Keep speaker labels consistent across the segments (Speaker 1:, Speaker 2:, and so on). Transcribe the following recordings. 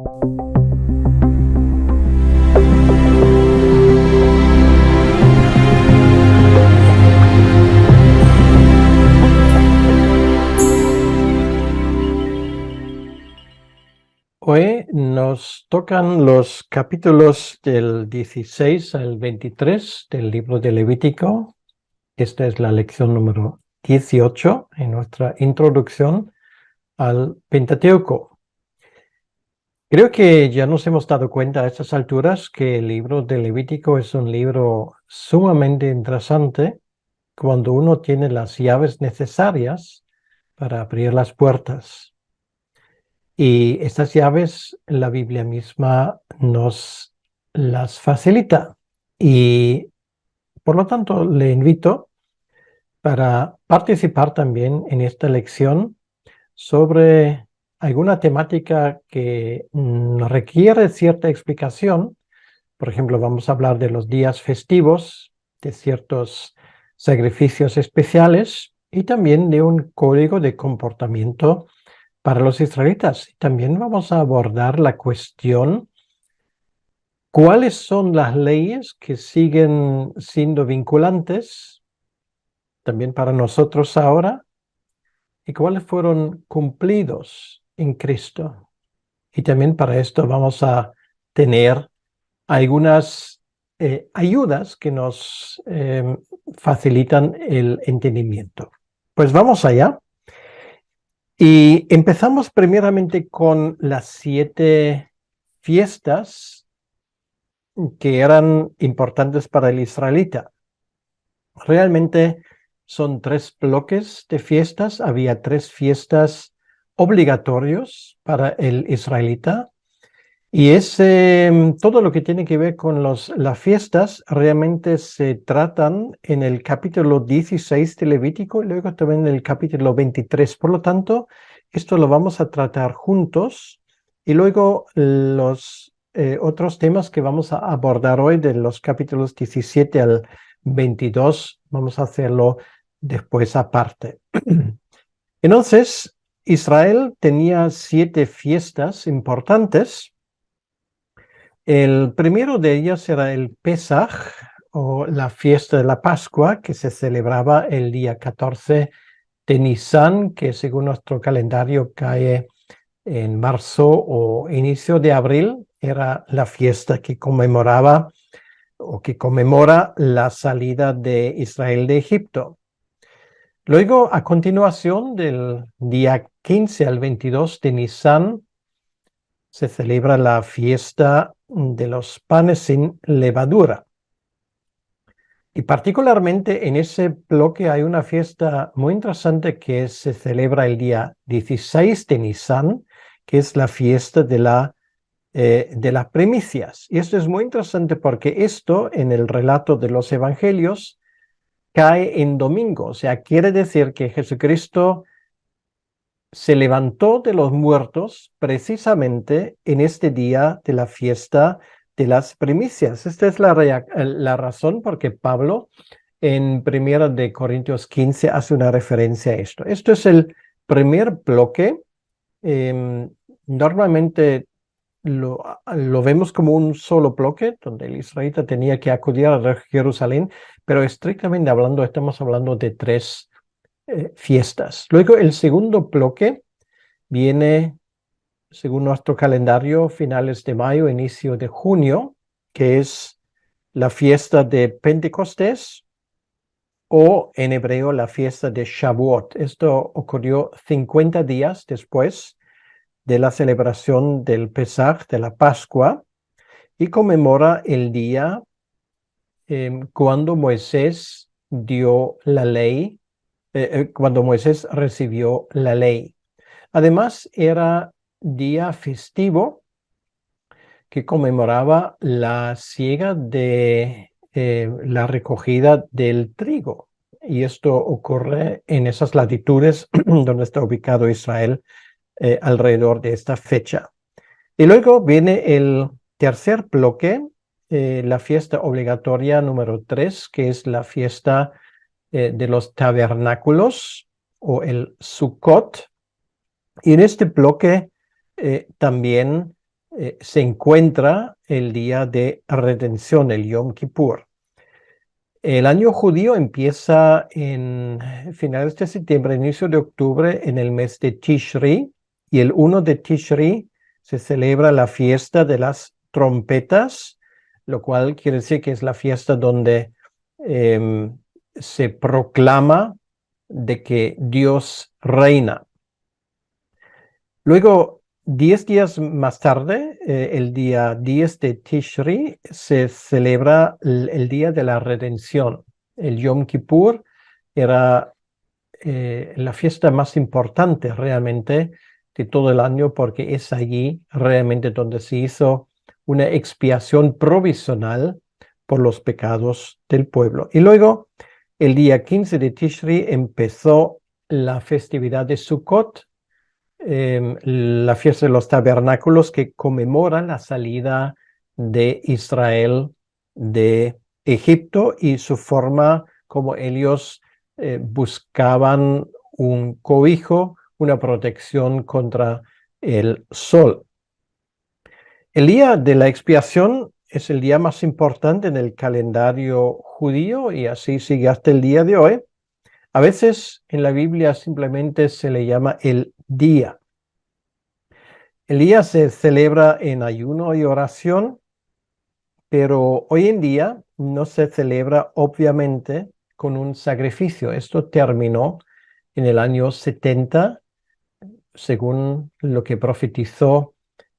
Speaker 1: Hoy nos tocan los capítulos del 16 al 23 del libro de Levítico. Esta es la lección número 18 en nuestra introducción al Pentateuco. Creo que ya nos hemos dado cuenta a estas alturas que el libro de Levítico es un libro sumamente interesante cuando uno tiene las llaves necesarias para abrir las puertas. Y estas llaves la Biblia misma nos las facilita. Y por lo tanto le invito para participar también en esta lección sobre alguna temática que requiere cierta explicación. Por ejemplo, vamos a hablar de los días festivos, de ciertos sacrificios especiales y también de un código de comportamiento para los israelitas. También vamos a abordar la cuestión: ¿cuáles son las leyes que siguen siendo vinculantes también para nosotros ahora? ¿Y cuáles fueron cumplidos en Cristo? Y también para esto vamos a tener algunas ayudas que nos facilitan el entendimiento. Pues vamos allá. Y empezamos primeramente con las 7 fiestas que eran importantes para el israelita. Realmente son 3 bloques de fiestas. Había 3 fiestas obligatorios para el israelita. Y todo lo que tiene que ver con las fiestas realmente se tratan en el capítulo 16 de Levítico y luego también en el capítulo 23. Por lo tanto, esto lo vamos a tratar juntos y luego los otros temas que vamos a abordar hoy de los capítulos 17 al 22, vamos a hacerlo después aparte. Entonces, Israel tenía 7 fiestas importantes. El primero de ellos era el Pesaj, o la fiesta de la Pascua, que se celebraba el día 14 de Nisan, que según nuestro calendario cae en marzo o inicio de abril. Era la fiesta que conmemoraba o que conmemora la salida de Israel de Egipto. Luego, a continuación, del día 15 al 22 de Nisan, se celebra la fiesta de los panes sin levadura. Y particularmente en ese bloque hay una fiesta muy interesante que se celebra el día 16 de Nisan, que es la fiesta de las primicias. Y esto es muy interesante porque esto en el relato de los evangelios cae en domingo. O sea, quiere decir que Jesucristo se levantó de los muertos precisamente en este día de la fiesta de las primicias. Esta es la razón por que Pablo en 1 de Corintios 15 hace una referencia a esto. Esto es el primer bloque. Normalmente lo vemos como un solo bloque donde el israelita tenía que acudir a Jerusalén, pero estrictamente hablando estamos hablando de 3 fiestas. Luego el segundo bloque viene, según nuestro calendario, finales de mayo, inicio de junio, que es la fiesta de Pentecostés, o en hebreo la fiesta de Shavuot. Esto ocurrió 50 días después de la celebración del Pesaj, de la Pascua, y conmemora el día cuando Moisés dio la ley, cuando Moisés recibió la ley. Además, era día festivo que conmemoraba la siega de la recogida del trigo. Y esto ocurre en esas latitudes donde está ubicado Israel alrededor de esta fecha. Y luego viene el tercer bloque, la fiesta obligatoria número 3, que es la fiesta de los tabernáculos o el Sukkot. Y en este bloque también se encuentra el día de redención, el Yom Kippur. El año judío empieza en finales de septiembre, inicio de octubre, en el mes de Tishri, y el 1 de Tishri se celebra la fiesta de las trompetas, lo cual quiere decir que es la fiesta donde se proclama de que Dios reina. Luego, 10 días más tarde, el día 10 de Tishri, se celebra el día de la redención. El Yom Kippur era la fiesta más importante realmente de todo el año, porque es allí realmente donde se hizo una expiación provisional por los pecados del pueblo. Y luego, el día 15 de Tishri, empezó la festividad de Sukkot, la fiesta de los tabernáculos, que conmemora la salida de Israel de Egipto y su forma como ellos buscaban un cobijo, una protección contra el sol. El día de la expiación es el día más importante en el calendario judío y así sigue hasta el día de hoy. A veces en la Biblia simplemente se le llama el día. El día se celebra en ayuno y oración, pero hoy en día no se celebra obviamente con un sacrificio. Esto terminó en el año 70, según lo que profetizó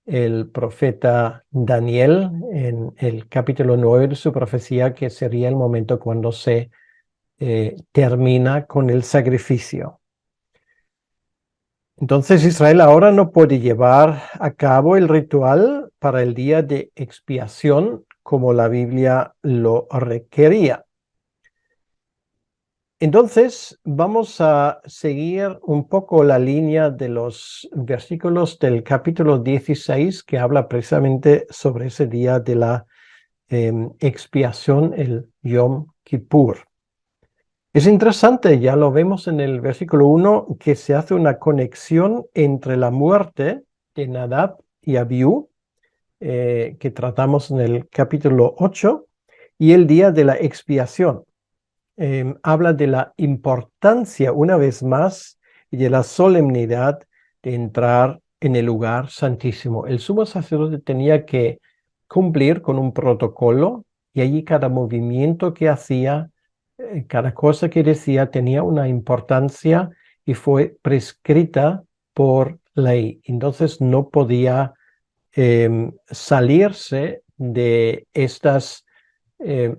Speaker 1: el profeta Daniel en el capítulo 9 de su profecía, que sería el momento cuando se termina con el sacrificio. Entonces Israel ahora no puede llevar a cabo el ritual para el día de expiación como la Biblia lo requería. Entonces vamos a seguir un poco la línea de los versículos del capítulo 16, que habla precisamente sobre ese día de la expiación, el Yom Kippur. Es interesante, ya lo vemos en el versículo 1, que se hace una conexión entre la muerte de Nadab y Abiú, que tratamos en el capítulo 8, y el día de la expiación. Habla de la importancia, una vez más, y de la solemnidad de entrar en el lugar santísimo. El sumo sacerdote tenía que cumplir con un protocolo, y allí cada movimiento que hacía, cada cosa que decía tenía una importancia y fue prescrita por ley. Entonces no podía salirse de estas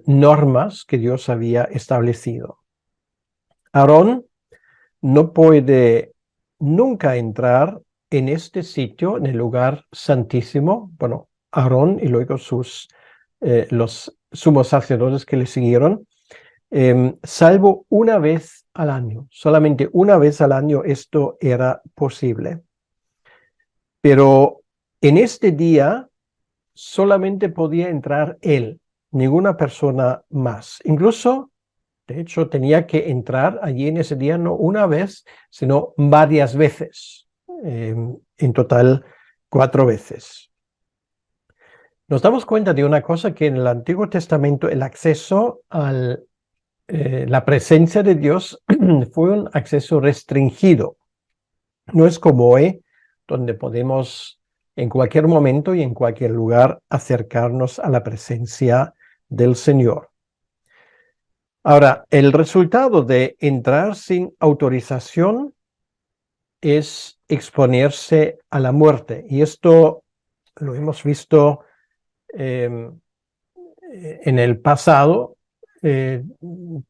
Speaker 1: normas que Dios había establecido. Aarón no puede nunca entrar en este sitio, en el lugar santísimo. Bueno, Aarón y luego los sumos sacerdotes que le siguieron, salvo una vez al año. Solamente una vez al año esto era posible. Pero en este día solamente podía entrar él, ninguna persona más. Incluso, de hecho, tenía que entrar allí en ese día no una vez, sino varias veces. En total, 4 veces. Nos damos cuenta de una cosa, que en el Antiguo Testamento el acceso a la presencia de Dios fue un acceso restringido. No es como hoy, donde podemos en cualquier momento y en cualquier lugar acercarnos a la presencia del Señor. Ahora, el resultado de entrar sin autorización es exponerse a la muerte. Y esto lo hemos visto en el pasado,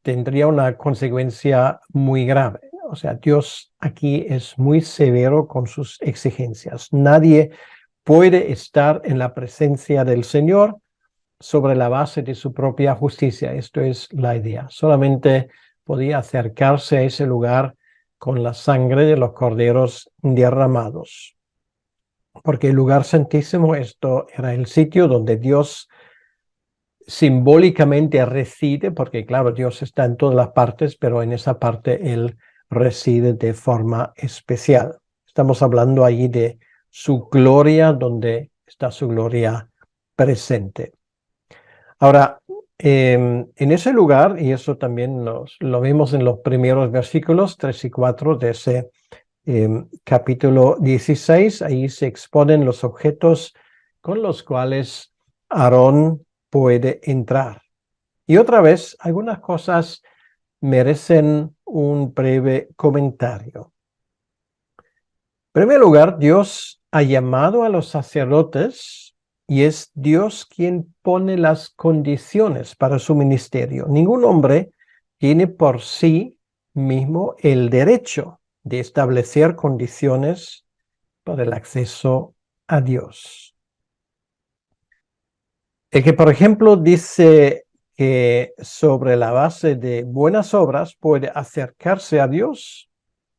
Speaker 1: tendría una consecuencia muy grave. O sea, Dios aquí es muy severo con sus exigencias. Nadie puede estar en la presencia del Señor sobre la base de su propia justicia. Esto es la idea. Solamente podía acercarse a ese lugar con la sangre de los corderos derramados. Porque el lugar santísimo, esto era el sitio donde Dios simbólicamente reside, porque claro, Dios está en todas las partes, pero en esa parte Él reside de forma especial. Estamos hablando allí de su gloria, donde está su gloria presente. Ahora, en ese lugar, y eso también lo vemos en los primeros versículos 3 y 4 de ese capítulo 16, ahí se exponen los objetos con los cuales Aarón puede entrar. Y otra vez, algunas cosas merecen un breve comentario. En primer lugar, Dios ha llamado a los sacerdotes y es Dios quien pone las condiciones para su ministerio. Ningún hombre tiene por sí mismo el derecho de establecer condiciones para el acceso a Dios. El que, por ejemplo, dice que sobre la base de buenas obras puede acercarse a Dios,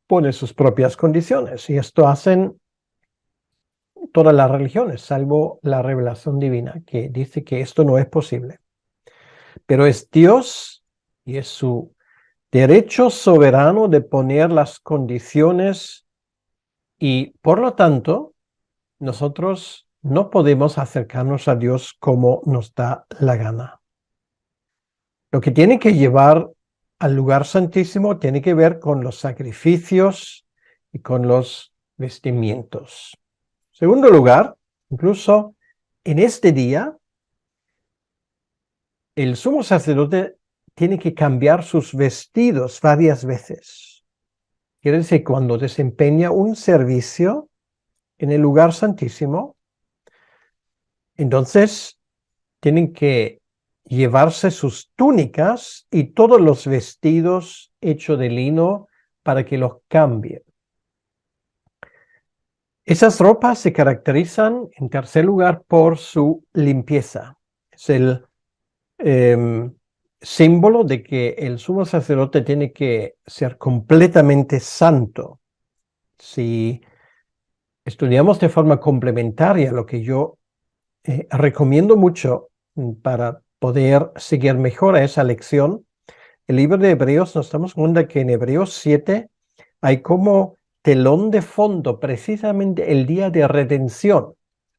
Speaker 1: pone sus propias condiciones. Y esto hacen todas las religiones, salvo la revelación divina, que dice que esto no es posible. Pero es Dios y es su derecho soberano de poner las condiciones y, por lo tanto, nosotros no podemos acercarnos a Dios como nos da la gana. Lo que tiene que llevar al lugar santísimo tiene que ver con los sacrificios y con los vestimientos. Segundo lugar, incluso en este día, el sumo sacerdote tiene que cambiar sus vestidos varias veces. Quiere decir, cuando desempeña un servicio en el lugar santísimo, entonces tienen que llevarse sus túnicas y todos los vestidos hechos de lino para que los cambien. Esas ropas se caracterizan, en tercer lugar, por su limpieza. Es el símbolo de que el sumo sacerdote tiene que ser completamente santo. Si estudiamos de forma complementaria, lo que yo recomiendo mucho para poder seguir mejor a esa lección, el libro de Hebreos, nos damos cuenta que en Hebreos 7 hay como telón de fondo precisamente el día de redención.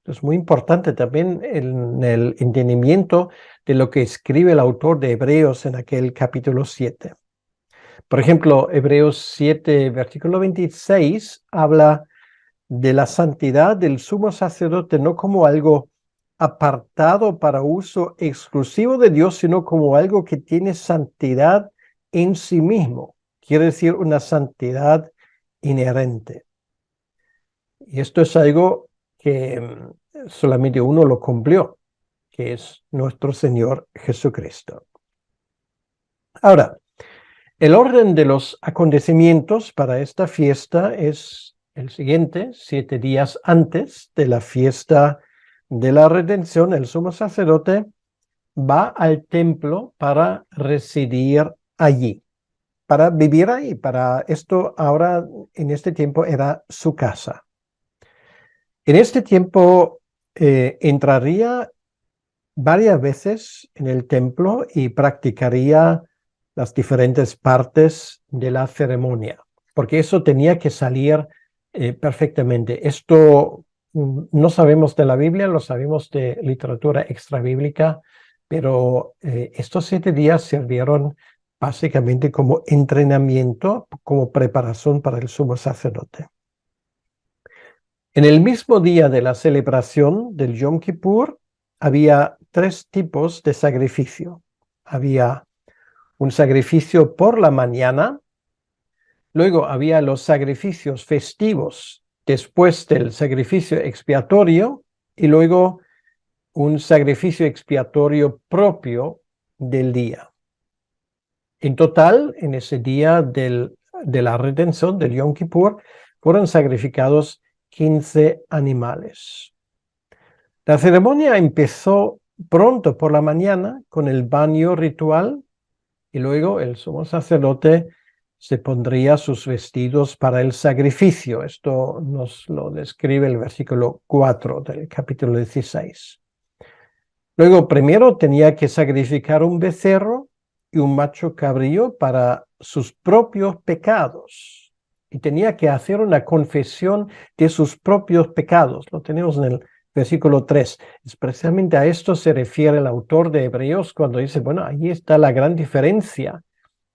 Speaker 1: Es muy importante también en el entendimiento de lo que escribe el autor de Hebreos en aquel capítulo 7. Por ejemplo, Hebreos 7, versículo 26, habla de la santidad del sumo sacerdote no como algo apartado para uso exclusivo de Dios, sino como algo que tiene santidad en sí mismo. Quiere decir una santidad inherente. Y esto es algo que solamente uno lo cumplió, que es nuestro Señor Jesucristo. Ahora, el orden de los acontecimientos para esta fiesta es el siguiente: 7 días antes de la fiesta de la redención, el sumo sacerdote va al templo para residir allí, para vivir ahí. Para esto ahora, en este tiempo, era su casa. En este tiempo entraría varias veces en el templo y practicaría las diferentes partes de la ceremonia, porque eso tenía que salir perfectamente. Esto no sabemos de la Biblia, lo sabemos de literatura extrabíblica, pero estos 7 días sirvieron básicamente como entrenamiento, como preparación para el sumo sacerdote. En el mismo día de la celebración del Yom Kippur, había 3 tipos de sacrificio. Había un sacrificio por la mañana, luego había los sacrificios festivos después del sacrificio expiatorio y luego un sacrificio expiatorio propio del día. En total, en ese día de la redención del Yom Kippur, fueron sacrificados 15 animales. La ceremonia empezó pronto por la mañana con el baño ritual y luego el sumo sacerdote se pondría sus vestidos para el sacrificio. Esto nos lo describe el versículo 4 del capítulo 16. Luego, primero tenía que sacrificar un becerro y un macho cabrío para sus propios pecados. Y tenía que hacer una confesión de sus propios pecados. Lo tenemos en el versículo 3. Especialmente a esto se refiere el autor de Hebreos cuando dice, bueno, ahí está la gran diferencia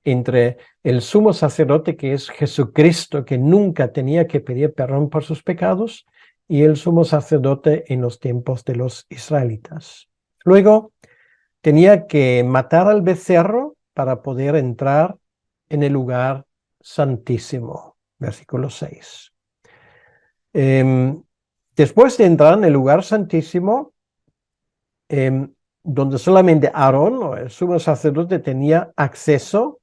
Speaker 1: entre el sumo sacerdote, que es Jesucristo, que nunca tenía que pedir perdón por sus pecados, y el sumo sacerdote en los tiempos de los israelitas. Luego, tenía que matar al becerro para poder entrar en el lugar santísimo. Versículo 6. Después de entrar en el lugar santísimo, donde solamente Aarón, el sumo sacerdote, tenía acceso,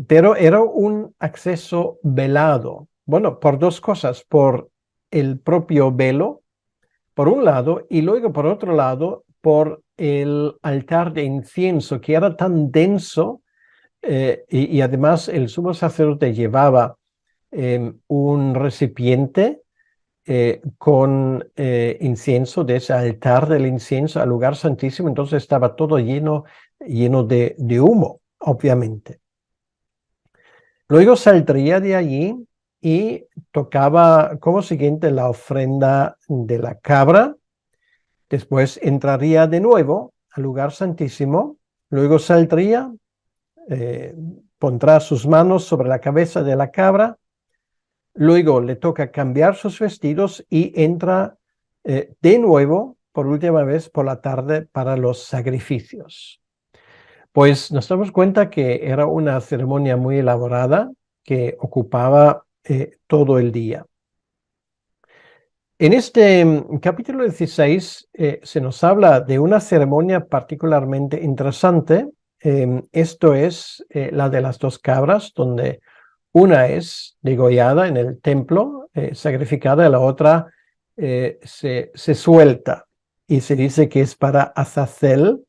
Speaker 1: pero era un acceso velado. Bueno, por dos cosas, por el propio velo, por un lado, y luego por otro lado, por el altar de incienso, que era tan denso, y además el sumo sacerdote llevaba un recipiente con incienso, de ese altar del incienso al lugar santísimo, entonces estaba todo lleno de humo, obviamente. Luego saldría de allí y tocaba como siguiente la ofrenda de la cabra. Después entraría de nuevo al lugar santísimo. Luego saldría, pondrá sus manos sobre la cabeza de la cabra. Luego le toca cambiar sus vestidos y entra de nuevo, por última vez, por la tarde para los sacrificios. Pues nos damos cuenta que era una ceremonia muy elaborada que ocupaba todo el día. En este capítulo 16 se nos habla de una ceremonia particularmente interesante. Esto es la de las dos cabras, donde una es degollada en el templo, sacrificada, y la otra se suelta. Y se dice que es para Azazel.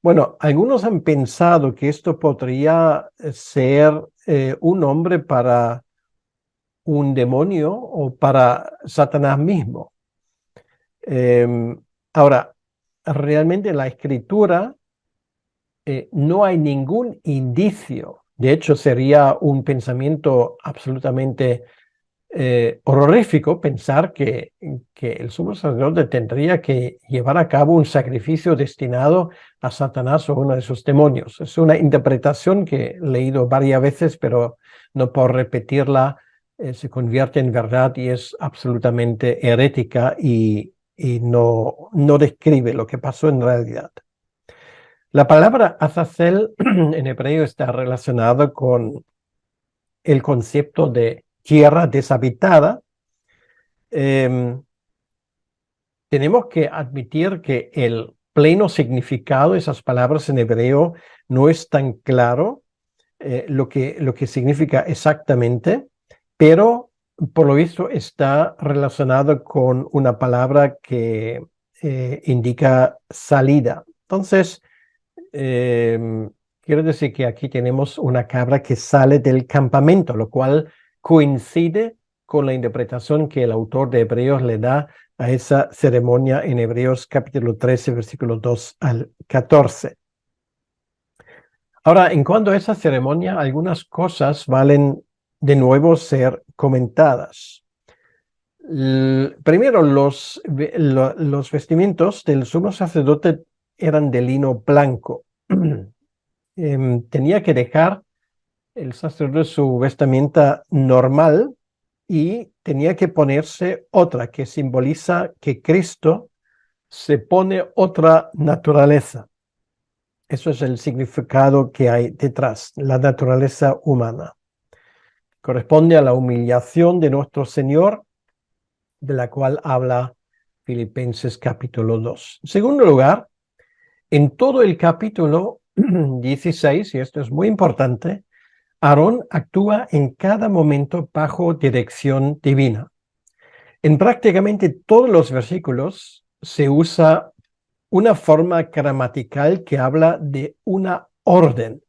Speaker 1: Bueno, algunos han pensado que esto podría ser un nombre para un demonio o para Satanás mismo. Ahora, realmente en la escritura no hay ningún indicio. De hecho, sería un pensamiento absolutamente horrorífico pensar que el sumo sacerdote tendría que llevar a cabo un sacrificio destinado a Satanás o uno de sus demonios. Es una interpretación que he leído varias veces, pero no por repetirla se convierte en verdad y es absolutamente herética y no describe lo que pasó en realidad. La palabra Azazel en hebreo está relacionada con el concepto de tierra deshabitada. Tenemos que admitir que el pleno significado de esas palabras en hebreo no es tan claro lo que significa exactamente, pero por lo visto está relacionado con una palabra que indica salida. Entonces, quiero decir que aquí tenemos una cabra que sale del campamento, lo cual coincide con la interpretación que el autor de Hebreos le da a esa ceremonia en Hebreos capítulo 13, versículos 2 al 14. Ahora, en cuanto a esa ceremonia, algunas cosas valen de nuevo ser comentadas. Primero, los vestimientos del sumo sacerdote eran de lino blanco. Tenía que dejar el sacerdote su vestimenta normal y tenía que ponerse otra que simboliza que Cristo se pone otra naturaleza. Eso es el significado que hay detrás, la naturaleza humana. Corresponde a la humillación de nuestro Señor, de la cual habla Filipenses capítulo 2. En segundo lugar, en todo el capítulo 16, y esto es muy importante, Aarón actúa en cada momento bajo dirección divina. En prácticamente todos los versículos se usa una forma gramatical que habla de una orden.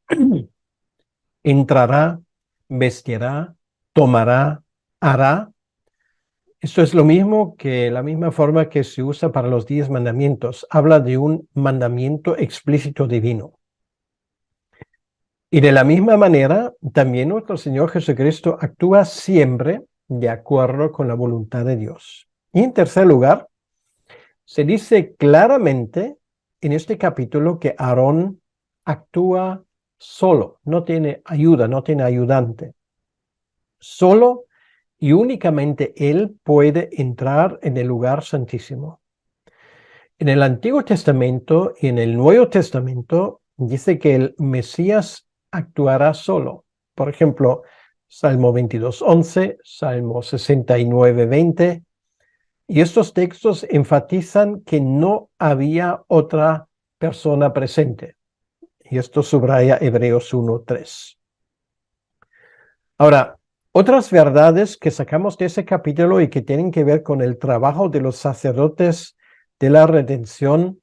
Speaker 1: Entrará, vestirá, tomará, hará. Esto es lo mismo que la misma forma que se usa para los 10 mandamientos. Habla de un mandamiento explícito divino. Y de la misma manera, también nuestro Señor Jesucristo actúa siempre de acuerdo con la voluntad de Dios. Y en tercer lugar, Se dice claramente en este capítulo que Aarón actúa solo, no tiene ayuda, no tiene ayudante. Solo y únicamente él puede entrar en el lugar santísimo. En el Antiguo Testamento y en el Nuevo Testamento dice que el Mesías actuará solo. Por ejemplo, Salmo 22:11, Salmo 69:20. Y estos textos enfatizan que no había otra persona presente. Y esto subraya Hebreos 1:3. Ahora, otras verdades que sacamos de ese capítulo y que tienen que ver con el trabajo de los sacerdotes de la redención,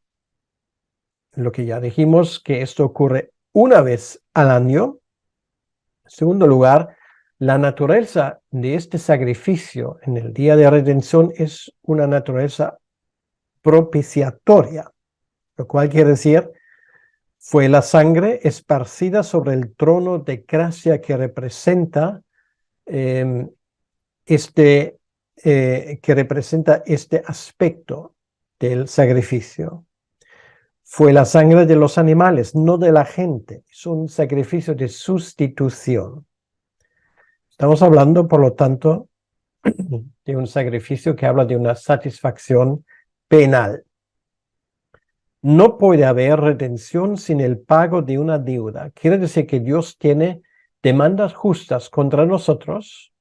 Speaker 1: lo que ya dijimos, que esto ocurre una vez al año. En segundo lugar, la naturaleza de este sacrificio en el día de redención es una naturaleza propiciatoria, lo cual quiere decir, fue la sangre esparcida sobre el trono de gracia que representa este aspecto del sacrificio. Fue la sangre de los animales, no de la gente. Es un sacrificio de sustitución. Estamos hablando, por lo tanto, de un sacrificio que habla de una satisfacción penal. No puede haber redención sin el pago de una deuda. Quiere decir que Dios tiene demandas justas contra nosotros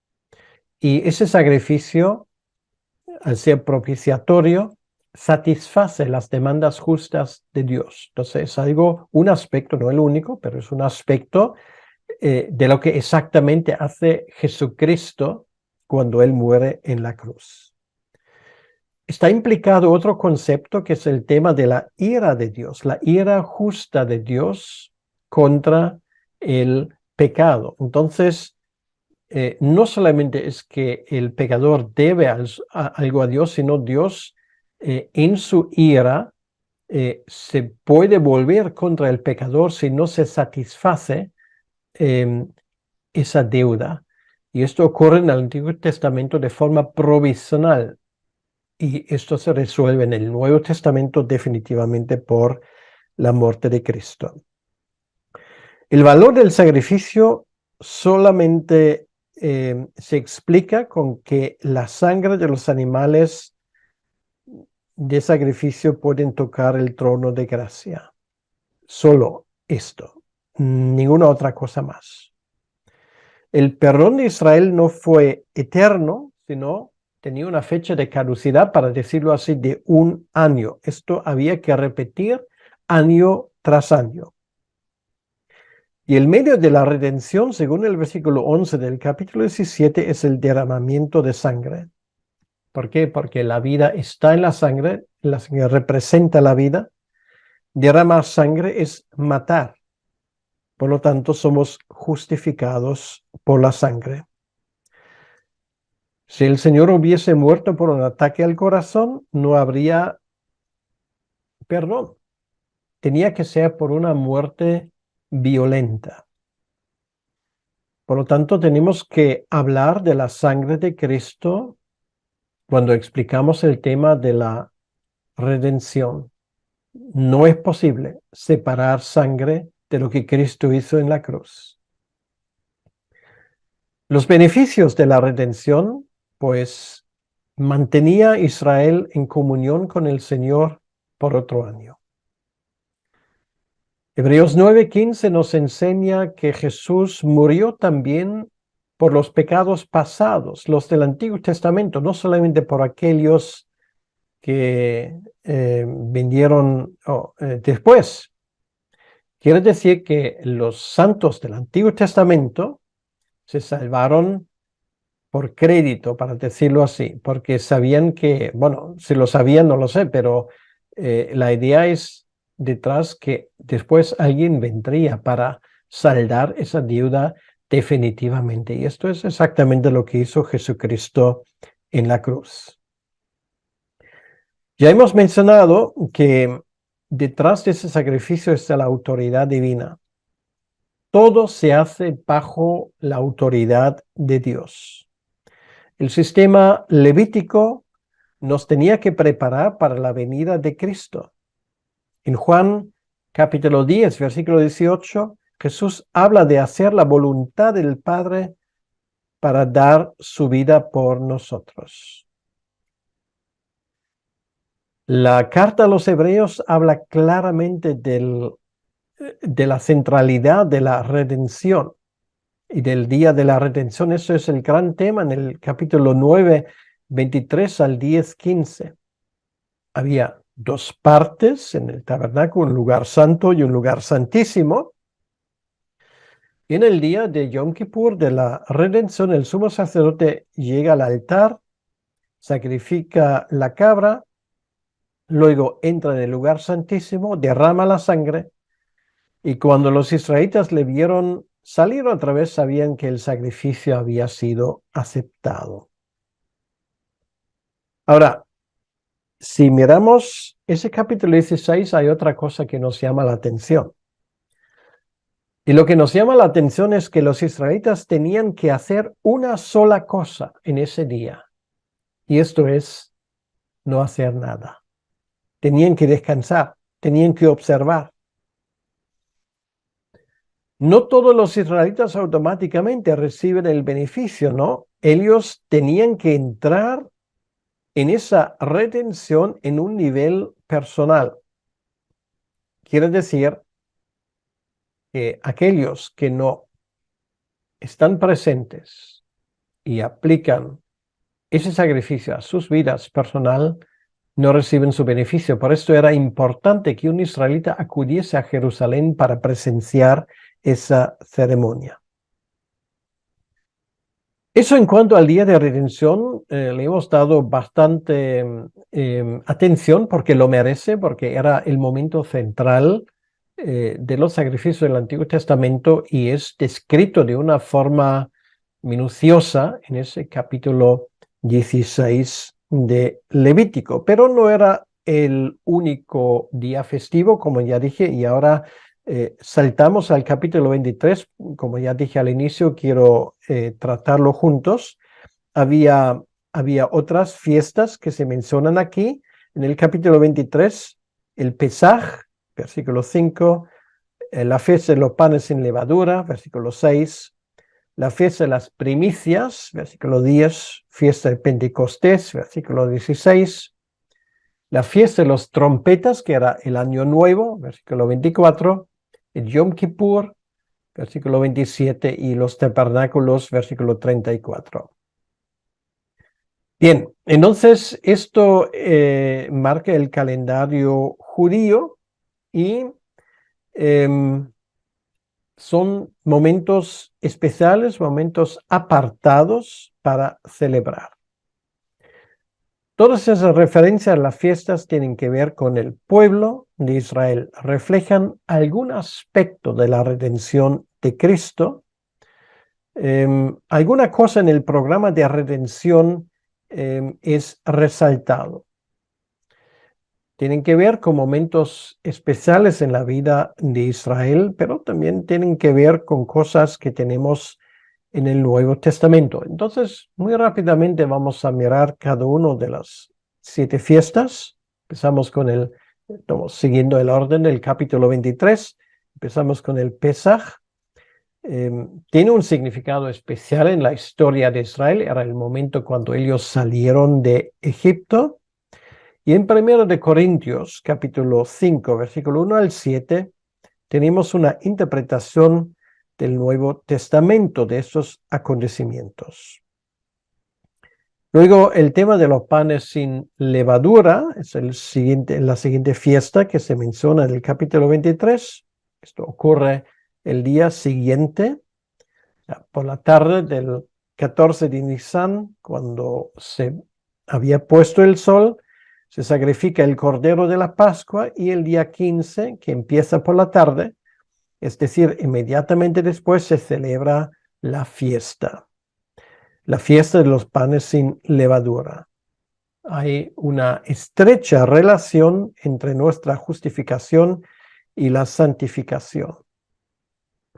Speaker 1: y ese sacrificio, al ser propiciatorio, satisface las demandas justas de Dios. Entonces es algo, un aspecto, no el único, pero es un aspecto de lo que exactamente hace Jesucristo cuando Él muere en la cruz. Está implicado otro concepto que es el tema de la ira de Dios, la ira justa de Dios contra el pecado. Entonces, no solamente es que el pecador debe algo a Dios, sino Dios en su ira se puede volver contra el pecador si no se satisface esa deuda. Y esto ocurre en el Antiguo Testamento de forma provisional. Y esto se resuelve en el Nuevo Testamento definitivamente por la muerte de Cristo. El valor del sacrificio solamente se explica con que la sangre de los animales de sacrificio pueden tocar el trono de gracia. Solo esto, ninguna otra cosa más. El perdón de Israel no fue eterno, sino tenía una fecha de caducidad, para decirlo así, de 1 año. Esto había que repetir año tras año. Y el medio de la redención, según el versículo 11 del capítulo 17, es el derramamiento de sangre. ¿Por qué? Porque la vida está en la sangre representa la vida. Derramar sangre es matar. Por lo tanto, somos justificados por la sangre. Si el Señor hubiese muerto por un ataque al corazón, no habría perdón. Tenía que ser por una muerte violenta. Por lo tanto, tenemos que hablar de la sangre de Cristo cuando explicamos el tema de la redención. No es posible separar sangre de lo que Cristo hizo en la cruz. Los beneficios de la redención, pues, mantenía a Israel en comunión con el Señor por otro año. Hebreos 9:15 nos enseña que Jesús murió también por los pecados pasados, los del Antiguo Testamento, no solamente por aquellos que vinieron después. Quiere decir que los santos del Antiguo Testamento se salvaron por crédito, para decirlo así, porque sabían que, bueno, si lo sabían no lo sé, pero la idea es detrás que después alguien vendría para saldar esa deuda definitivamente. Y esto es exactamente lo que hizo Jesucristo en la cruz. Ya hemos mencionado que detrás de ese sacrificio está la autoridad divina. Todo se hace bajo la autoridad de Dios. El sistema levítico nos tenía que preparar para la venida de Cristo. En Juan capítulo 10, versículo 18, Jesús habla de hacer la voluntad del Padre para dar su vida por nosotros. La carta a los Hebreos habla claramente de la centralidad de la redención y del día de la redención. Eso es el gran tema en el capítulo 9, 23 al 10, 15. Había dos partes en el tabernáculo, un lugar santo y un lugar santísimo. Y en el día de Yom Kippur, de la redención, el sumo sacerdote llega al altar, sacrifica la cabra, luego entra en el lugar santísimo, derrama la sangre, y cuando los israelitas le vieron salir otra vez, sabían que el sacrificio había sido aceptado. Ahora, si miramos ese capítulo 16, hay otra cosa que nos llama la atención. Y lo que nos llama la atención es que los israelitas tenían que hacer una sola cosa en ese día. Y esto es no hacer nada. Tenían que descansar, tenían que observar. No todos los israelitas automáticamente reciben el beneficio, ¿no? Ellos tenían que entrar en esa redención en un nivel personal. Quiere decir que aquellos que no están presentes y aplican ese sacrificio a sus vidas personal, no reciben su beneficio. Por esto era importante que un israelita acudiese a Jerusalén para presenciar esa ceremonia. Eso en cuanto al día de redención, le hemos dado bastante atención porque lo merece, porque era el momento central de los sacrificios del Antiguo Testamento y es descrito de una forma minuciosa en ese capítulo 16 de Levítico, pero no era el único día festivo, como ya dije, y ahora saltamos al capítulo 23, como ya dije al inicio, quiero tratarlo juntos. Había otras fiestas que se mencionan aquí. En el capítulo 23, el Pesaj, versículo 5, la fiesta de los panes sin levadura, versículo 6, la fiesta de las primicias, versículo 10, fiesta de Pentecostés, versículo 16, la fiesta de los trompetas, que era el año nuevo, versículo 24, el Yom Kippur, versículo 27, y los tabernáculos, versículo 34. Bien, entonces esto marca el calendario judío y son momentos especiales, momentos apartados para celebrar. Todas esas referencias a las fiestas tienen que ver con el pueblo de Israel, reflejan algún aspecto de la redención de Cristo. Alguna cosa en el programa de redención es resaltado. Tienen que ver con momentos especiales en la vida de Israel, pero también tienen que ver con cosas que tenemos en el Nuevo Testamento. Entonces, muy rápidamente vamos a mirar cada una de las 7 fiestas. Empezamos con estamos siguiendo el orden del capítulo 23. Empezamos con el Pesaj. Tiene un significado especial en la historia de Israel. Era el momento cuando ellos salieron de Egipto. Y en 1 de Corintios, capítulo 5, versículo 1 al 7, tenemos una interpretación del Nuevo Testamento de estos acontecimientos. Luego, el tema de los panes sin levadura es la siguiente fiesta que se menciona en el capítulo 23. Esto ocurre el día siguiente, por la tarde del 14 de Nisan, cuando se había puesto el sol. Se sacrifica el cordero de la Pascua y el día 15, que empieza por la tarde, es decir, inmediatamente después se celebra la fiesta de los panes sin levadura. Hay una estrecha relación entre nuestra justificación y la santificación.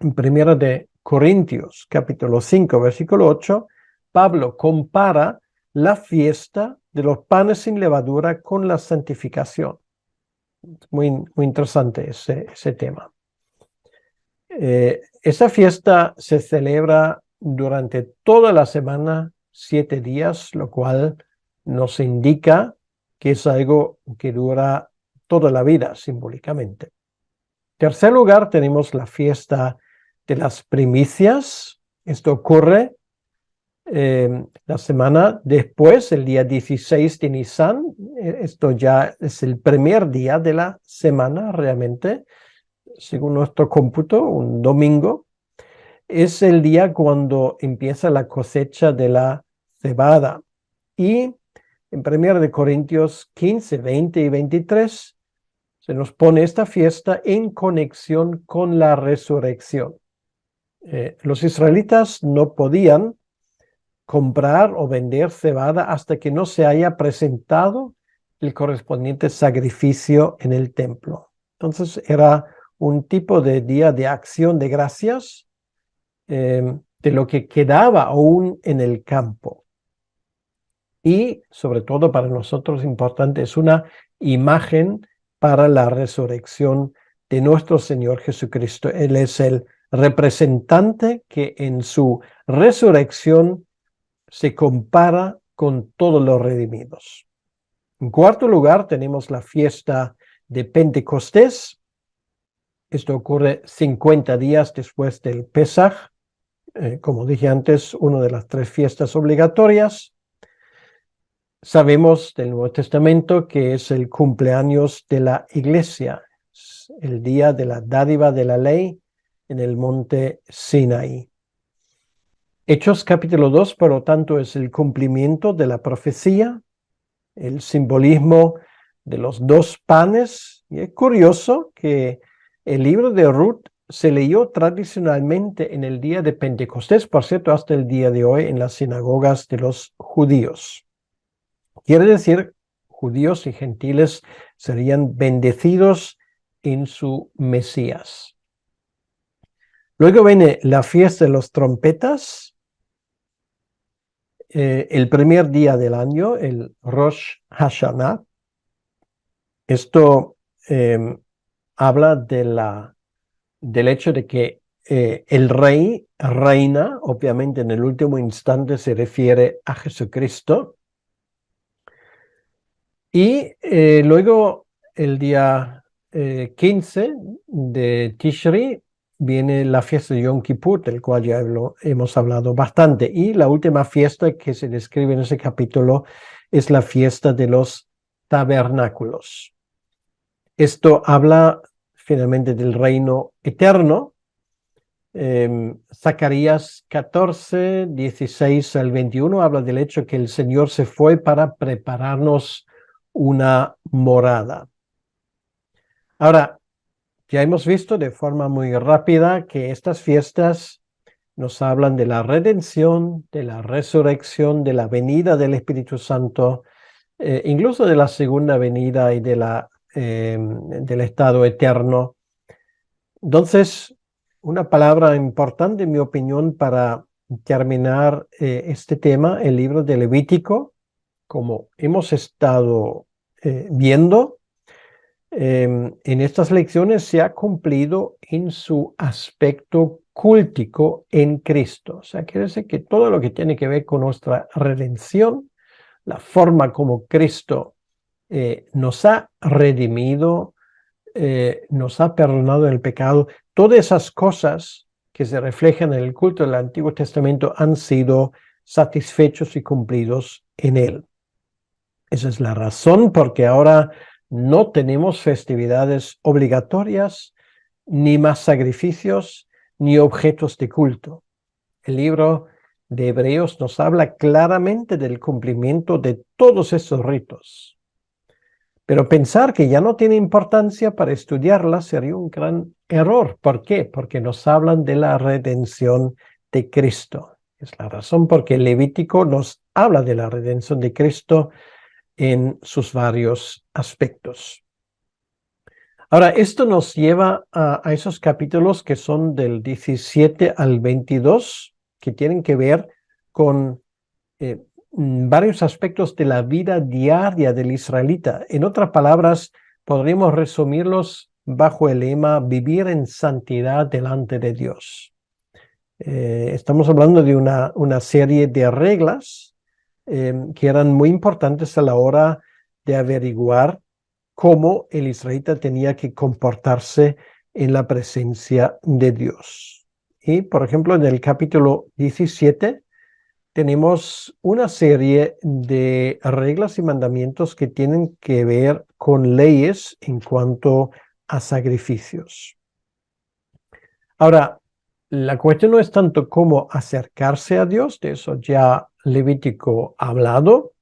Speaker 1: En 1 de Corintios, capítulo 5, versículo 8, Pablo compara la fiesta de los panes sin levadura con la santificación. Muy interesante ese tema. Esa fiesta se celebra durante toda la semana, 7 días, lo cual nos indica que es algo que dura toda la vida, simbólicamente. En tercer lugar, tenemos la fiesta de las primicias. Esto ocurre la semana después, el día 16 de Nisan. Esto ya es el primer día de la semana, realmente, según nuestro cómputo, un domingo. Es el día cuando empieza la cosecha de la cebada. Y en 1 Corintios 15, 20 y 23 se nos pone esta fiesta en conexión con la resurrección. Los israelitas no podían comprar o vender cebada hasta que no se haya presentado el correspondiente sacrificio en el templo. Entonces era un tipo de día de acción de gracias de lo que quedaba aún en el campo. Y sobre todo para nosotros importante, es una imagen para la resurrección de nuestro Señor Jesucristo. Él es el representante que en su resurrección se compara con todos los redimidos. En cuarto lugar, tenemos la fiesta de Pentecostés. Esto ocurre 50 días después del Pesaj. Como dije antes, una de las 3 fiestas obligatorias. Sabemos del Nuevo Testamento que es el cumpleaños de la Iglesia, es el día de la dádiva de la ley en el monte Sinaí. Hechos capítulo 2, por lo tanto, es el cumplimiento de la profecía, el simbolismo de los 2 panes. Y es curioso que el libro de Ruth se leyó tradicionalmente en el día de Pentecostés, por cierto, hasta el día de hoy en las sinagogas de los judíos. Quiere decir, judíos y gentiles serían bendecidos en su Mesías. Luego viene la fiesta de los trompetas, el primer día del año, el Rosh Hashanah. Esto habla del hecho de que el rey reina, obviamente en el último instante se refiere a Jesucristo. Y luego el día 15 de Tishri viene la fiesta de Yom Kippur, del cual ya hemos hablado bastante. Y la última fiesta que se describe en ese capítulo es la fiesta de los tabernáculos. Esto habla finalmente del reino eterno. Zacarías 14, 16 al 21 habla del hecho que el Señor se fue para prepararnos una morada. Ahora, ya hemos visto de forma muy rápida que estas fiestas nos hablan de la redención, de la resurrección, de la venida del Espíritu Santo, incluso de la segunda venida y del estado eterno. Entonces, una palabra importante, en mi opinión, para terminar este tema, el libro de Levítico, como hemos estado viendo, en estas lecciones se ha cumplido en su aspecto cúltico en Cristo. O sea, quiere decir que todo lo que tiene que ver con nuestra redención, la forma como Cristo nos ha redimido, nos ha perdonado el pecado, todas esas cosas que se reflejan en el culto del Antiguo Testamento han sido satisfechos y cumplidos en él. Esa es la razón porque ahora no tenemos festividades obligatorias, ni más sacrificios, ni objetos de culto. El libro de Hebreos nos habla claramente del cumplimiento de todos esos ritos. Pero pensar que ya no tiene importancia para estudiarla sería un gran error. ¿Por qué? Porque nos hablan de la redención de Cristo. Es la razón por que el Levítico nos habla de la redención de Cristo en sus varios aspectos. Ahora, esto nos lleva a esos capítulos que son del 17 al 22, que tienen que ver con varios aspectos de la vida diaria del israelita. En otras palabras, podríamos resumirlos bajo el lema vivir en santidad delante de Dios. Estamos hablando de una serie de reglas que eran muy importantes a la hora de averiguar cómo el israelita tenía que comportarse en la presencia de Dios. Y, por ejemplo, en el capítulo 17 tenemos una serie de reglas y mandamientos que tienen que ver con leyes en cuanto a sacrificios. Ahora, la cuestión no es tanto cómo acercarse a Dios, de eso ya Levítico ha hablado,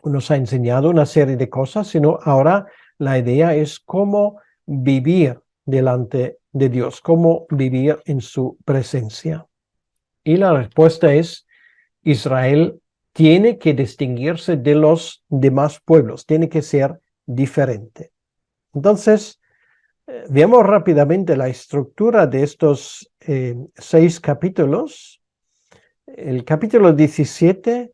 Speaker 1: nos ha enseñado una serie de cosas, sino ahora la idea es cómo vivir delante de Dios, cómo vivir en su presencia. Y la respuesta es, Israel tiene que distinguirse de los demás pueblos, tiene que ser diferente. Entonces, veamos rápidamente la estructura de estos 6 capítulos. El capítulo 17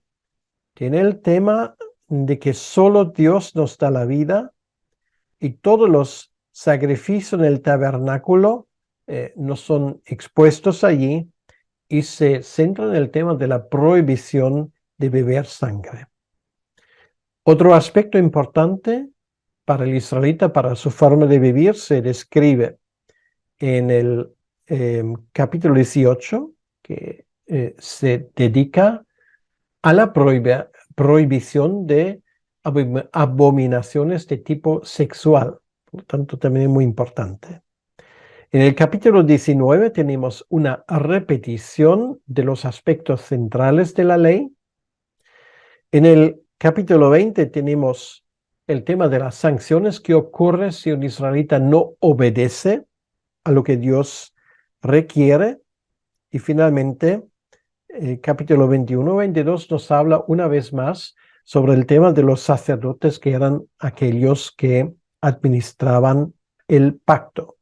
Speaker 1: tiene el tema de que solo Dios nos da la vida y todos los sacrificios en el tabernáculo no son expuestos allí y se centra en el tema de la prohibición de beber sangre. Otro aspecto importante para el israelita, para su forma de vivir, se describe en el capítulo 18, que se dedica a la prohibición de abominaciones de tipo sexual. Por lo tanto, también es muy importante. En el capítulo 19 tenemos una repetición de los aspectos centrales de la ley. En el capítulo 20 tenemos el tema de las sanciones que ocurre si un israelita no obedece a lo que Dios requiere. Y finalmente, el capítulo 21-22 nos habla una vez más sobre el tema de los sacerdotes que eran aquellos que administraban el pacto.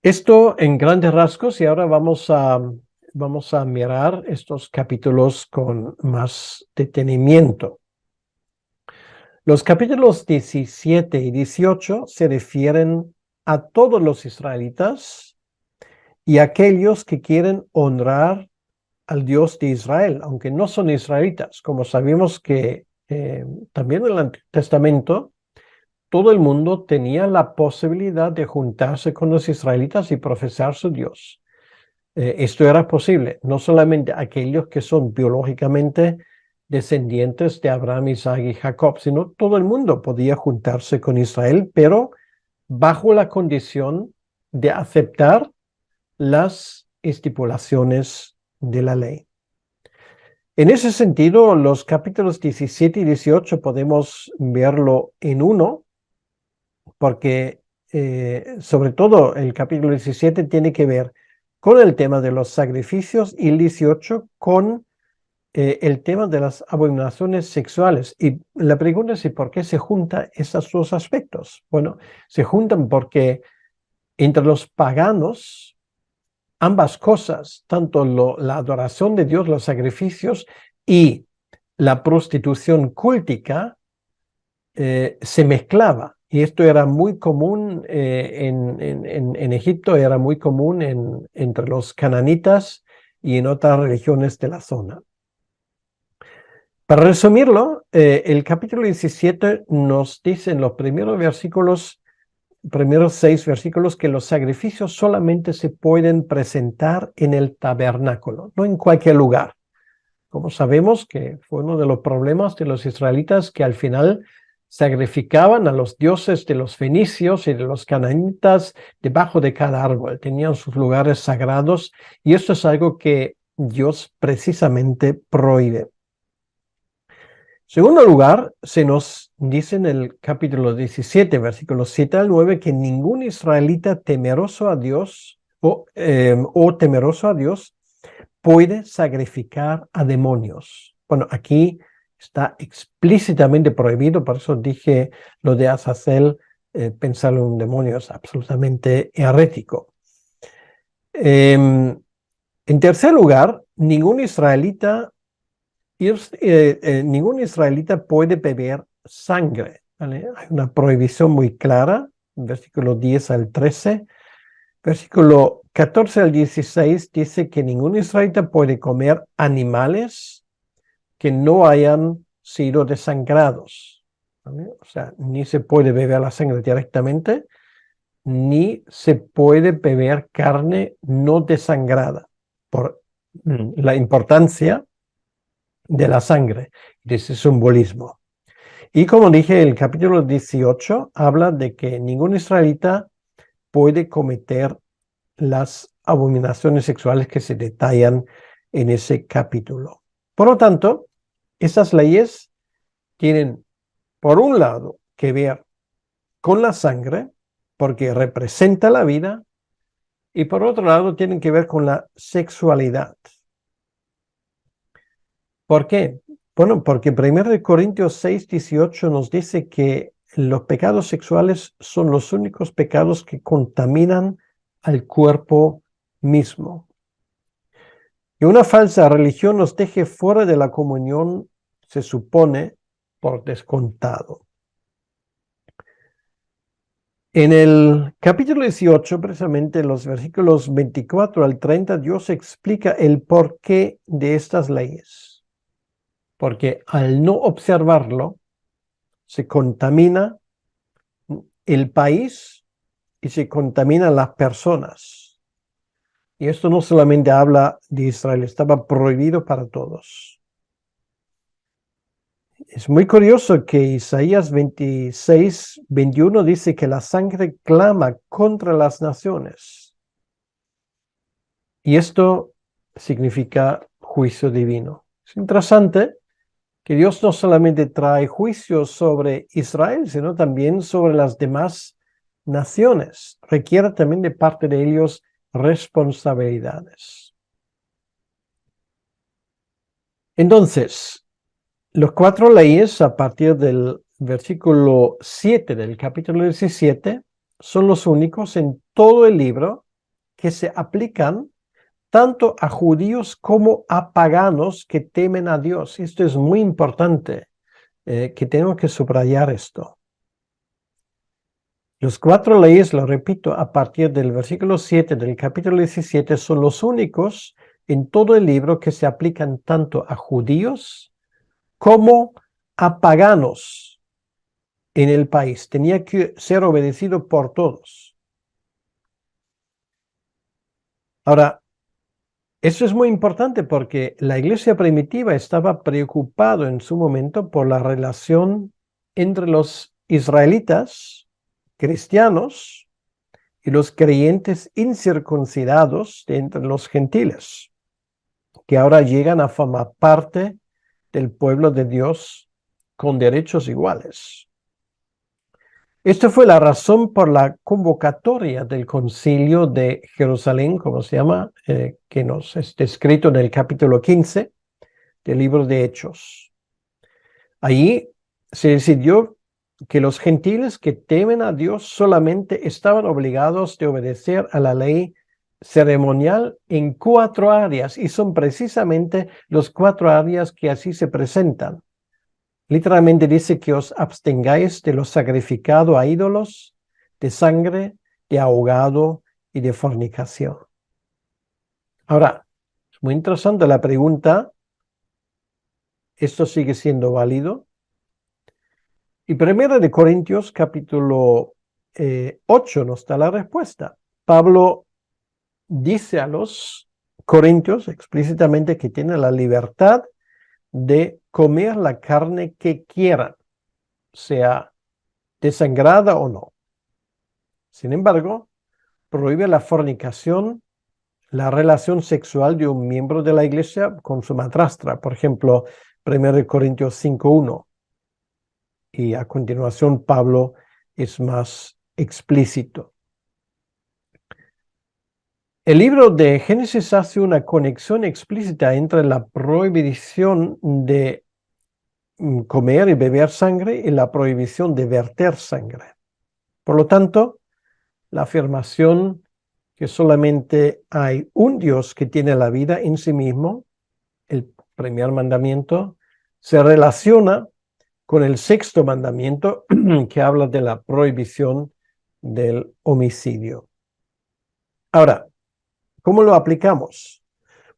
Speaker 1: Esto en grandes rasgos, y ahora vamos a mirar estos capítulos con más detenimiento. Los capítulos 17 y 18 se refieren a todos los israelitas y a aquellos que quieren honrar al Dios de Israel, aunque no son israelitas. Como sabemos que también en el Antiguo Testamento todo el mundo tenía la posibilidad de juntarse con los israelitas y profesar su Dios. Esto era posible, no solamente aquellos que son biológicamente descendientes de Abraham, Isaac y Jacob, sino todo el mundo podía juntarse con Israel, pero bajo la condición de aceptar las estipulaciones de la ley. En ese sentido, los capítulos 17 y 18 podemos verlo en uno, porque sobre todo el capítulo 17 tiene que ver con el tema de los sacrificios y el 18 con el tema de las abominaciones sexuales. Y la pregunta es, ¿por qué se juntan esos dos aspectos? Bueno, se juntan porque entre los paganos, ambas cosas, tanto la adoración de Dios, los sacrificios y la prostitución cultica, se mezclaba. Y esto era muy común en Egipto, era muy común entre los cananitas y en otras religiones de la zona. Para resumirlo, el capítulo 17 nos dice en los primeros 6 versículos, que los sacrificios solamente se pueden presentar en el tabernáculo, no en cualquier lugar. Como sabemos que fue uno de los problemas de los israelitas, que al final sacrificaban a los dioses de los fenicios y de los cananitas debajo de cada árbol. Tenían sus lugares sagrados y esto es algo que Dios precisamente prohíbe. En segundo lugar, se nos dice en el capítulo 17, versículos 7 al 9, que ningún israelita temeroso a Dios o temeroso a Dios puede sacrificar a demonios. Bueno, aquí está explícitamente prohibido, por eso dije lo de Azazel, pensar en un demonio es absolutamente herético. En tercer lugar, ningún israelita Ningún israelita puede beber sangre, ¿vale? Hay una prohibición muy clara, versículo 10 al 13. Versículo 14 al 16 dice que ningún israelita puede comer animales que no hayan sido desangrados, ¿vale? O sea, ni se puede beber la sangre directamente, ni se puede beber carne no desangrada, por la importancia de la sangre, de ese simbolismo. Y como dije, el capítulo 18 habla de que ningún israelita puede cometer las abominaciones sexuales que se detallan en ese capítulo. Por lo tanto, esas leyes tienen, por un lado, que ver con la sangre, porque representa la vida, y por otro lado, tienen que ver con la sexualidad. ¿Por qué? Bueno, porque 1 Corintios 6, 18 nos dice que los pecados sexuales son los únicos pecados que contaminan al cuerpo mismo. Y una falsa religión nos deje fuera de la comunión, se supone, por descontado. En el capítulo 18, precisamente en los versículos 24 al 30, Dios explica el porqué de estas leyes. Porque al no observarlo, se contamina el país y se contaminan las personas. Y esto no solamente habla de Israel, estaba prohibido para todos. Es muy curioso que Isaías 26, 21 dice que la sangre clama contra las naciones. Y esto significa juicio divino. Es interesante que Dios no solamente trae juicio sobre Israel, sino también sobre las demás naciones. Requiere también de parte de ellos responsabilidades. Entonces, los 4 leyes a partir del versículo 7 del capítulo 17 son los únicos en todo el libro que se aplican tanto a judíos como a paganos que temen a Dios. Esto es muy importante, que tengo que subrayar esto. Los 4 leyes, lo repito, a partir del versículo 7 del capítulo 17 son los únicos en todo el libro que se aplican tanto a judíos como a paganos en el país. Tenía que ser obedecido por todos. Ahora, eso es muy importante porque la iglesia primitiva estaba preocupado en su momento por la relación entre los israelitas, cristianos, y los creyentes incircuncidados de entre los gentiles, que ahora llegan a formar parte del pueblo de Dios con derechos iguales. Esta fue la razón por la convocatoria del Concilio de Jerusalén, como se llama, que nos es descrito en el capítulo 15 del libro de Hechos. Allí se decidió que los gentiles que temen a Dios solamente estaban obligados de obedecer a la ley ceremonial en 4 áreas, y son precisamente los 4 áreas que así se presentan. Literalmente dice que os abstengáis de lo sacrificado a ídolos, de sangre, de ahogado y de fornicación. Ahora, es muy interesante la pregunta. ¿Esto sigue siendo válido? Y 1 Corintios capítulo 8 nos da la respuesta. Pablo dice a los corintios explícitamente que tienen la libertad de comer la carne que quieran, sea desangrada o no. Sin embargo, prohíbe la fornicación, la relación sexual de un miembro de la iglesia con su madrastra. Por ejemplo, 1 Corintios 5:1. Y a continuación Pablo es más explícito. El libro de Génesis hace una conexión explícita entre la prohibición de comer y beber sangre y la prohibición de verter sangre. Por lo tanto, la afirmación que solamente hay un Dios que tiene la vida en sí mismo, el primer mandamiento, se relaciona con el sexto mandamiento que habla de la prohibición del homicidio. Ahora, ¿cómo lo aplicamos?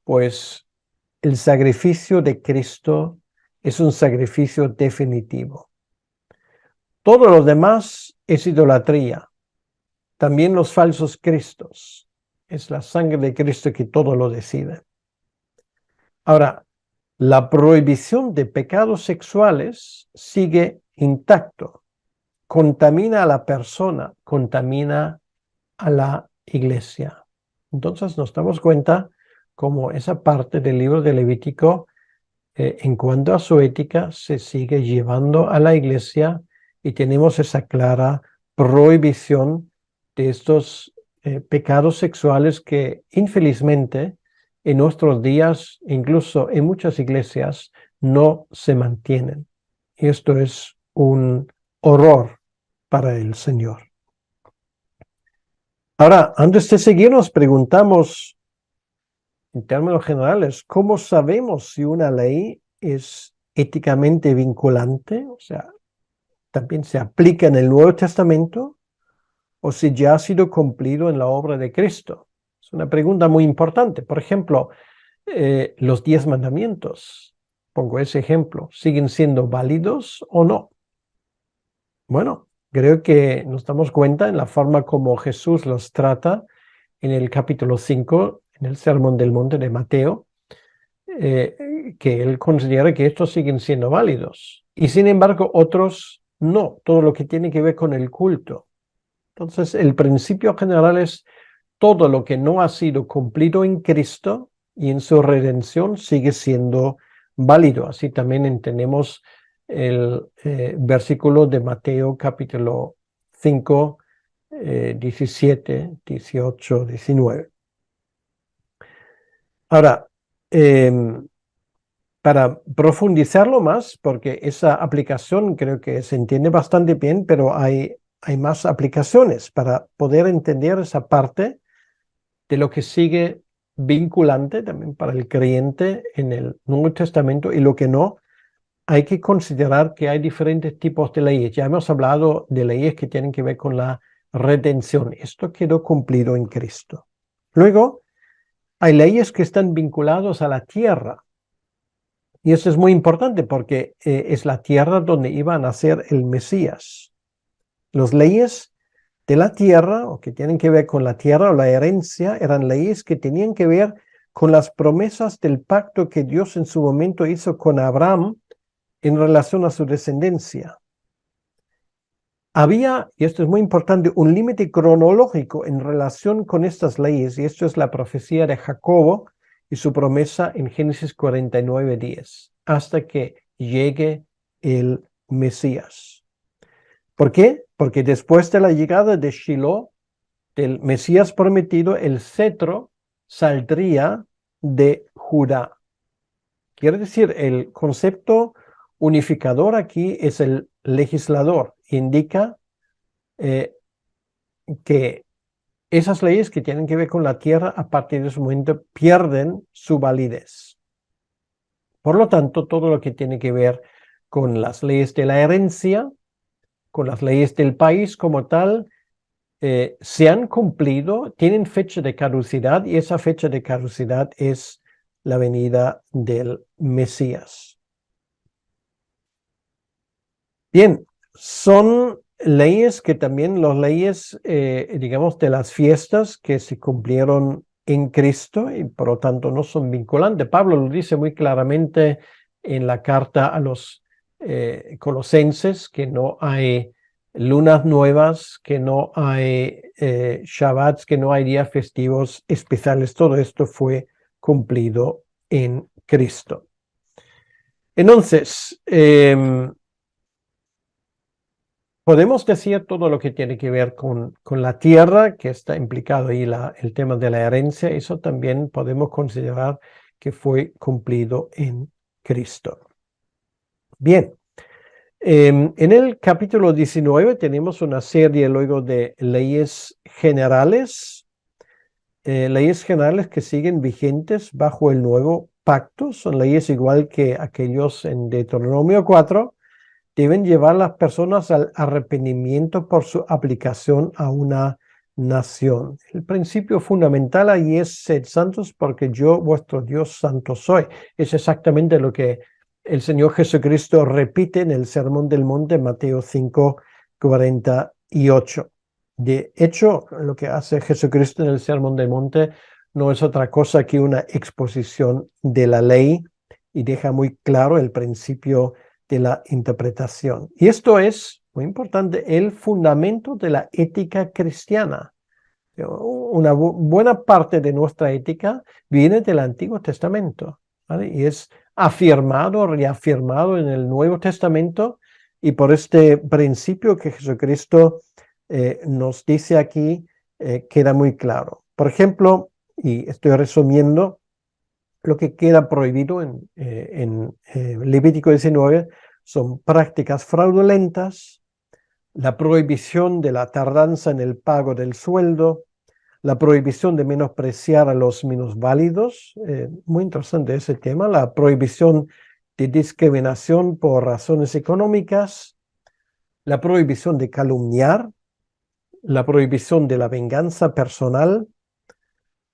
Speaker 1: Pues el sacrificio de Cristo es un sacrificio definitivo. Todo lo demás es idolatría. También los falsos cristos. Es la sangre de Cristo que todo lo decide. Ahora, la prohibición de pecados sexuales sigue intacto. Contamina a la persona, contamina a la iglesia. Entonces nos damos cuenta cómo esa parte del libro de Levítico, en cuanto a su ética, se sigue llevando a la iglesia y tenemos esa clara prohibición de estos pecados sexuales que infelizmente en nuestros días, incluso en muchas iglesias, no se mantienen. Y esto es un horror para el Señor. Ahora, antes de seguir, nos preguntamos, en términos generales, ¿cómo sabemos si una ley es éticamente vinculante? O sea, ¿también se aplica en el Nuevo Testamento? ¿O si ya ha sido cumplido en la obra de Cristo? Es una pregunta muy importante. Por ejemplo, los 10 mandamientos, pongo ese ejemplo, ¿siguen siendo válidos o no? Bueno, creo que nos damos cuenta en la forma como Jesús los trata en el capítulo 5, en el Sermón del Monte de Mateo, que él considera que estos siguen siendo válidos. Y sin embargo, otros no, todo lo que tiene que ver con el culto. Entonces, el principio general es todo lo que no ha sido cumplido en Cristo y en su redención sigue siendo válido. Así también entendemos el versículo de Mateo capítulo 5, 17, 18, 19. Ahora, para profundizarlo más, porque esa aplicación creo que se entiende bastante bien, pero hay más aplicaciones para poder entender esa parte de lo que sigue vinculante también para el creyente en el Nuevo Testamento y lo que no. Hay que considerar que hay diferentes tipos de leyes. Ya hemos hablado de leyes que tienen que ver con la redención. Esto quedó cumplido en Cristo. Luego, hay leyes que están vinculadas a la tierra. Y eso es muy importante porque es la tierra donde iba a nacer el Mesías. Las leyes de la tierra, o que tienen que ver con la tierra o la herencia, eran leyes que tenían que ver con las promesas del pacto que Dios en su momento hizo con Abraham en relación a su descendencia. Había, y esto es muy importante, un límite cronológico en relación con estas leyes, y esto es la profecía de Jacobo y su promesa en Génesis 49:10, hasta que llegue el Mesías. ¿Por qué? Porque después de la llegada de Shiloh, del Mesías prometido, el cetro saldría de Judá. Quiere decir, el concepto unificador aquí es el legislador. Indica que esas leyes que tienen que ver con la tierra a partir de ese momento pierden su validez. Por lo tanto, todo lo que tiene que ver con las leyes de la herencia, con las leyes del país como tal, se han cumplido, tienen fecha de caducidad y esa fecha de caducidad es la venida del Mesías. Bien, son leyes que también las leyes, digamos, de las fiestas que se cumplieron en Cristo y por lo tanto no son vinculantes. Pablo lo dice muy claramente en la carta a los colosenses, que no hay lunas nuevas, que no hay Shabbats, que no hay días festivos especiales. Todo esto fue cumplido en Cristo. Entonces, podemos decir todo lo que tiene que ver con la tierra, que está implicado ahí el tema de la herencia. Eso también podemos considerar que fue cumplido en Cristo. Bien. En el capítulo 19 tenemos una serie luego de leyes generales que siguen vigentes bajo el nuevo pacto, son leyes igual que aquellos en Deuteronomio 4, deben llevar a las personas al arrepentimiento por su aplicación a una nación. El principio fundamental ahí es sed santos porque yo, vuestro Dios, santo soy. Es exactamente lo que el Señor Jesucristo repite en el Sermón del Monte, Mateo 5:48. De hecho, lo que hace Jesucristo en el Sermón del Monte no es otra cosa que una exposición de la ley y deja muy claro el principio de la interpretación. Y esto es, muy importante, el fundamento de la ética cristiana. Una buena parte de nuestra ética viene del Antiguo Testamento, ¿vale? Y es afirmado, reafirmado en el Nuevo Testamento, y por este principio que Jesucristo nos dice aquí, queda muy claro. Por ejemplo, y estoy resumiendo, lo que queda prohibido en Levítico 19 son prácticas fraudulentas, la prohibición de la tardanza en el pago del sueldo, la prohibición de menospreciar a los minusválidos, muy interesante ese tema, la prohibición de discriminación por razones económicas, la prohibición de calumniar, la prohibición de la venganza personal,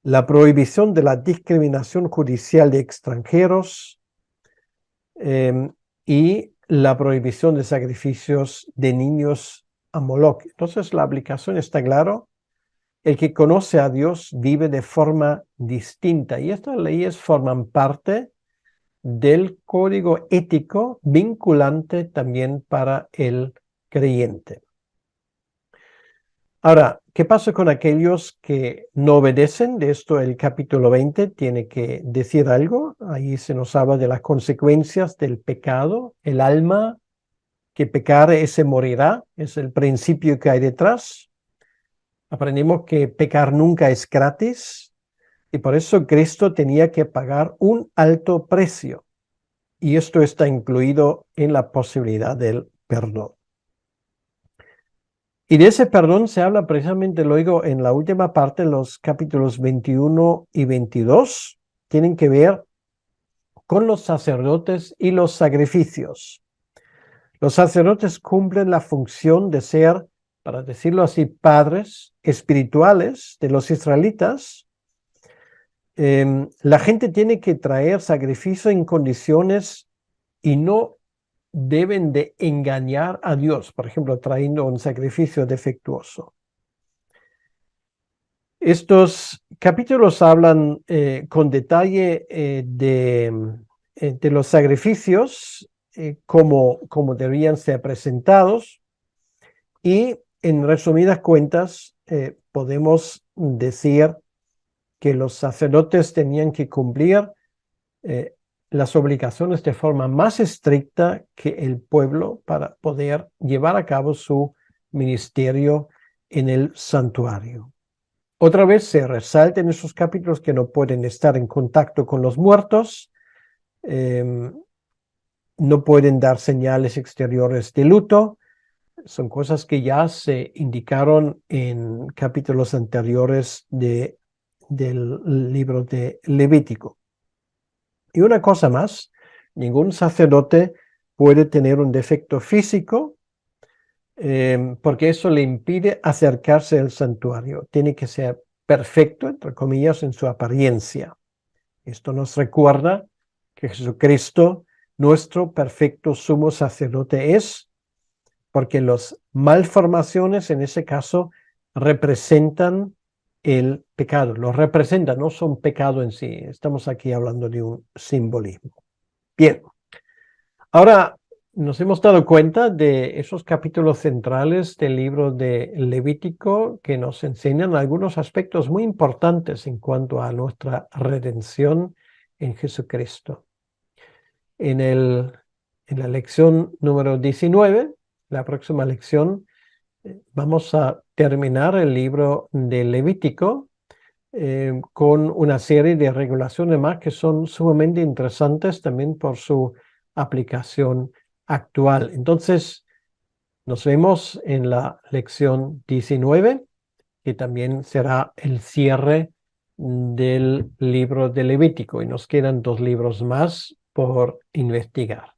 Speaker 1: la prohibición de la discriminación judicial de extranjeros y la prohibición de sacrificios de niños a Moloch. Entonces la aplicación está claro. El que conoce a Dios vive de forma distinta y estas leyes forman parte del código ético vinculante también para el creyente. Ahora, ¿qué pasa con aquellos que no obedecen? De esto el capítulo 20 tiene que decir algo. Ahí se nos habla de las consecuencias del pecado. El alma que pecare, ese morirá. Es el principio que hay detrás. Aprendimos que pecar nunca es gratis y por eso Cristo tenía que pagar un alto precio. Y esto está incluido en la posibilidad del perdón. Y de ese perdón se habla precisamente luego en la última parte, los capítulos 21 y 22, tienen que ver con los sacerdotes y los sacrificios. Los sacerdotes cumplen la función de ser, para decirlo así, padres espirituales de los israelitas. La gente tiene que traer sacrificio en condiciones y no deben de engañar a Dios, por ejemplo, trayendo un sacrificio defectuoso. Estos capítulos hablan con detalle de los sacrificios, cómo deberían ser presentados, y en resumidas cuentas podemos decir que los sacerdotes tenían que cumplir las obligaciones de forma más estricta que el pueblo para poder llevar a cabo su ministerio en el santuario. Otra vez se resalta en esos capítulos que no pueden estar en contacto con los muertos, no pueden dar señales exteriores de luto. Son cosas que ya se indicaron en capítulos anteriores del libro de Levítico. Y una cosa más, ningún sacerdote puede tener un defecto físico porque eso le impide acercarse al santuario. Tiene que ser perfecto, entre comillas, en su apariencia. Esto nos recuerda que Jesucristo, nuestro perfecto sumo sacerdote, es, porque las malformaciones en ese caso representan el pecado, lo representan, no son pecado en sí. Estamos aquí hablando de un simbolismo. Bien, ahora nos hemos dado cuenta de esos capítulos centrales del libro de Levítico que nos enseñan algunos aspectos muy importantes en cuanto a nuestra redención en Jesucristo. En la lección número 19, la próxima lección, vamos a terminar el libro de Levítico con una serie de regulaciones más que son sumamente interesantes también por su aplicación actual. Entonces, nos vemos en la lección 19, que también será el cierre del libro de Levítico y nos quedan 2 libros más por investigar.